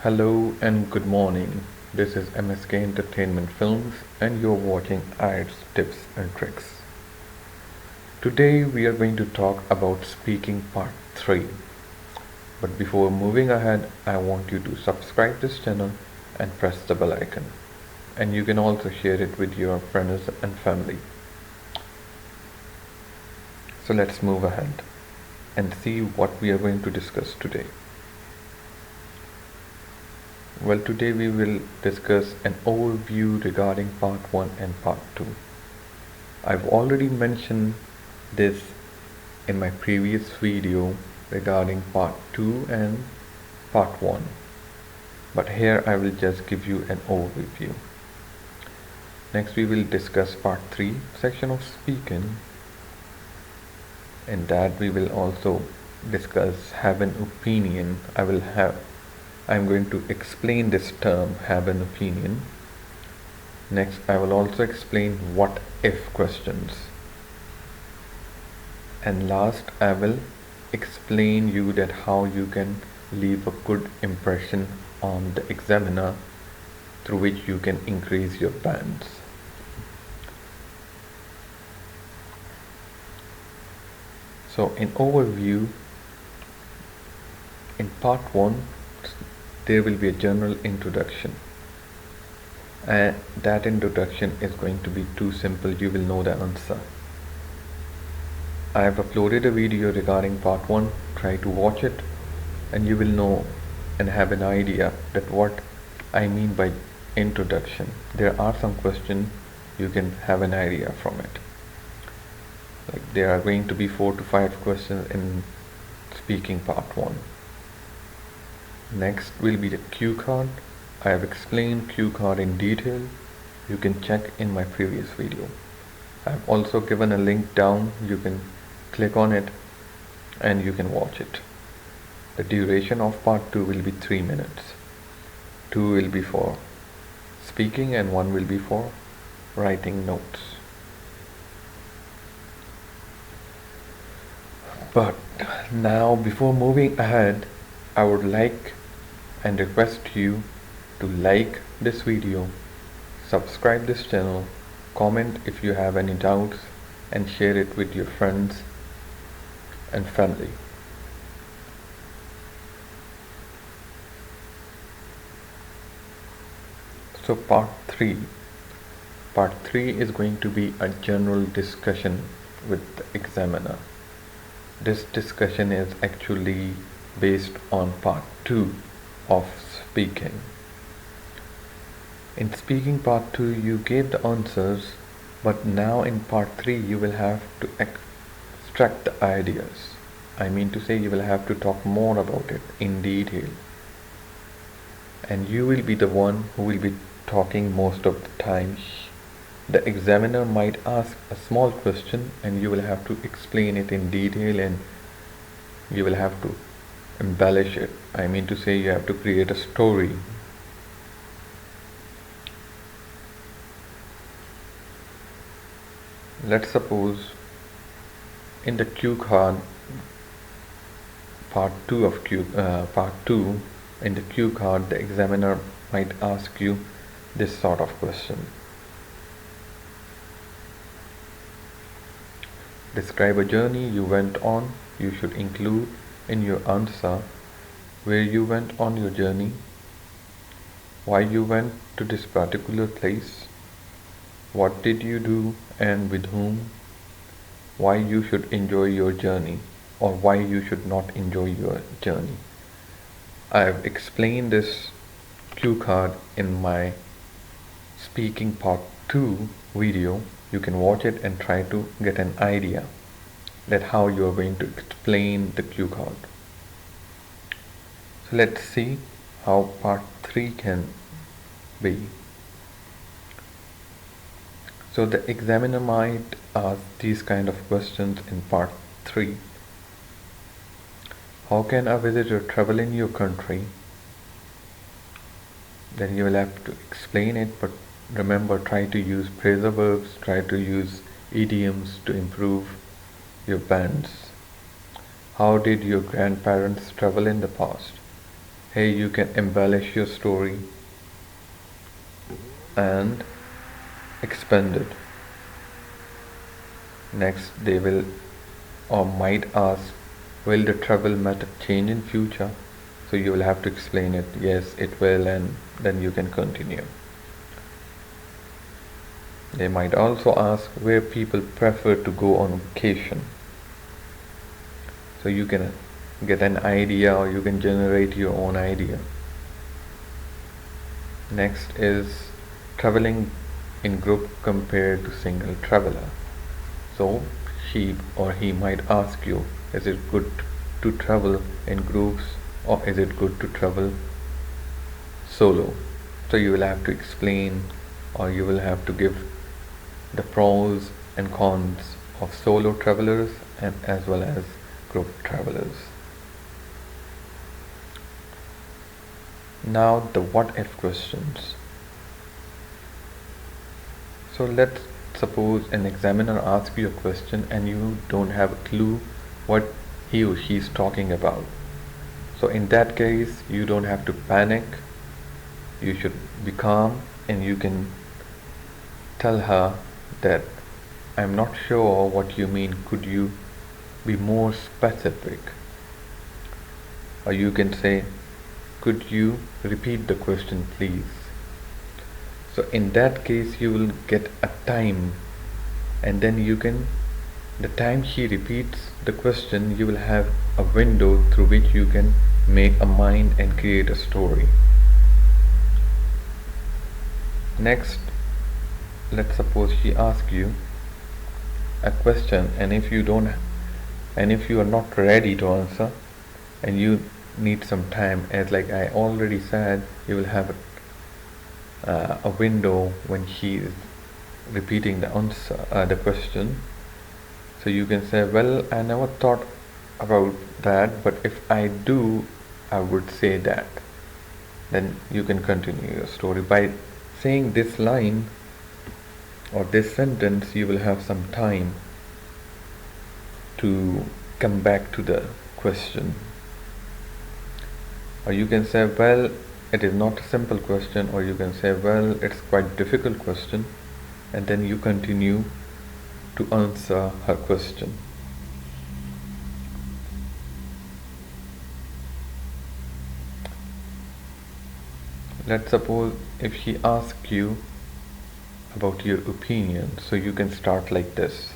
Hello and good morning. This is MSK Entertainment Films and you're watching Ielts Tips and Tricks. Today we are going to talk about speaking part 3. But before moving ahead, I want you to subscribe this channel and press the bell icon. And you can also share it with your friends and family. So let's move ahead and see what we are going to discuss today. Well, today we will discuss an overview regarding part 1 and part 2. I've already mentioned this in my previous video regarding part 2 and part 1, but here I will just give you an overview. Next we will discuss part 3 section of speaking. In that we will also discuss have an opinion. I'm going to explain this term, have an opinion. Next, I will also explain what if questions. And last, I will explain you that how you can leave a good impression on the examiner through which you can increase your bands. So in overview, in part 1, there will be a general introduction, and that introduction is going to be too simple. You will know the answer. I have uploaded a video regarding part 1. Try to watch it and you will know and have an idea that what I mean by introduction. There are some questions you can have an idea from it. Like there are going to be 4 to 5 questions in speaking part 1. Next will be the cue card. I have explained cue card in detail. You can check in my previous video. I have also given a link down. You can click on it and you can watch it. The duration of part 2 will be 3 minutes. 2 will be for speaking and 1 will be for writing notes. But now before moving ahead, I would like and request you to like this video, subscribe this channel, comment if you have any doubts, and share it with your friends and family. So part 3 is going to be a general discussion with the examiner. This discussion is actually based on part 2 of speaking. In speaking part 2 you gave the answers, but now in part 3 you will have to extract the ideas. I mean to say you will have to talk more about it in detail. And you will be the one who will be talking most of the time. The examiner might ask a small question and you will have to explain it in detail and you will have to embellish it. I mean to say you have to create a story. Let's suppose in the cue card part 2 in the cue card the examiner might ask you this sort of question. Describe a journey you went on. You should include in your answer where you went on your journey, why you went to this particular place, what did you do and with whom, why you should enjoy your journey or why you should not enjoy your journey. I have explained this cue card in my speaking part 2 video. You can watch it and try to get an idea that how you are going to explain the cue card. So let's see how part 3 can be. So the examiner might ask these kind of questions in part 3. How can a visitor travel in your country? Then you will have to explain it, but remember, try to use phrasal verbs, try to use idioms to improve your bands. How did your grandparents travel in the past? Here you can embellish your story and expand it. Next, they will or might ask, will the travel method change in future? So you will have to explain it. Yes, it will, and then you can continue. They might also ask where people prefer to go on vacation. So you can get an idea or you can generate your own idea. Next is traveling in group compared to single traveler. So she or he might ask you, is it good to travel in groups or is it good to travel solo? So you will have to explain or you will have to give the pros and cons of solo travelers and as well as group travelers. Now the what if questions. So let's suppose an examiner asks you a question and you don't have a clue what he or she is talking about. So in that case, you don't have to panic. You should be calm and you can tell her that I'm not sure what you mean. Could you be more specific? Or you can say, could you repeat the question, please? So in that case, you will get a time, and then you can, the time she repeats the question, you will have a window through which you can make a mind and create a story. Next, let's suppose she asks you a question, and if you are not ready to answer, and you need some time, as like I already said, you will have a window when she is repeating the answer, the question. So you can say, well, I never thought about that, but if I do, I would say that. Then you can continue your story. By saying this line or this sentence, you will have some time to come back to the question. Or you can say, well, it is not a simple question, or you can say, well, it's quite difficult question, and then you continue to answer her question. Let's suppose if she asks you about your opinion, so you can start like this,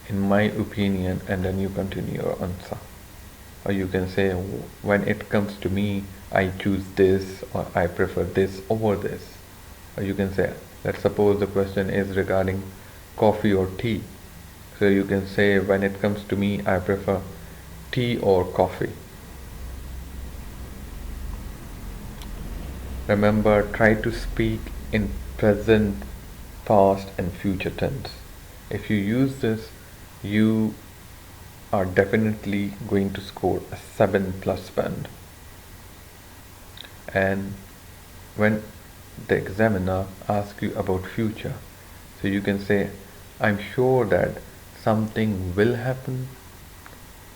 in my opinion, and then you continue your answer. Or you can say, when it comes to me, I choose this, or I prefer this over this. Or you can say, let's suppose the question is regarding coffee or tea. So you can say, when it comes to me, I prefer tea or coffee. Remember, try to speak in present, past and future tense. If you use this, you are definitely going to score a 7+ band. And when the examiner asks you about future, so you can say, I'm sure that something will happen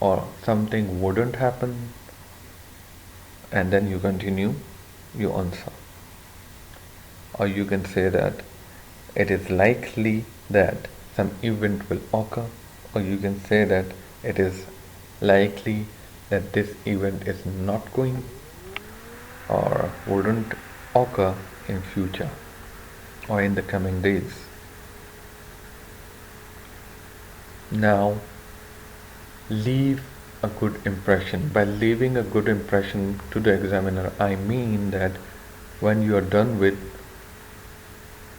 or something wouldn't happen, and then you continue your answer. Or you can say that it is likely that some event will occur, or you can say that it is likely that this event is not going or wouldn't occur in future or in the coming days. Now, leave a good impression. By leaving a good impression to the examiner, I mean that when you are done with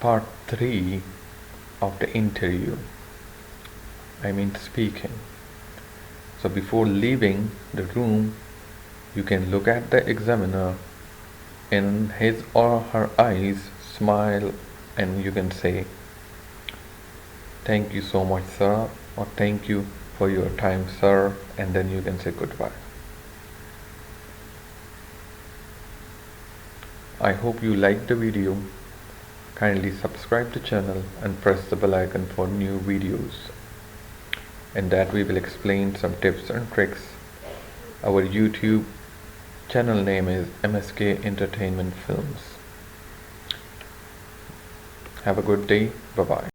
part 3 of the interview, I mean speaking, so before leaving the room, you can look at the examiner in his or her eyes, smile, and you can say, thank you so much, sir, or thank you for your time, sir, and then you can say goodbye. I hope you liked the video. Kindly subscribe the channel and press the bell icon for new videos. In that we will explain some tips and tricks. Our YouTube Channel name is MSK Entertainment Films. Have a good day. Bye bye.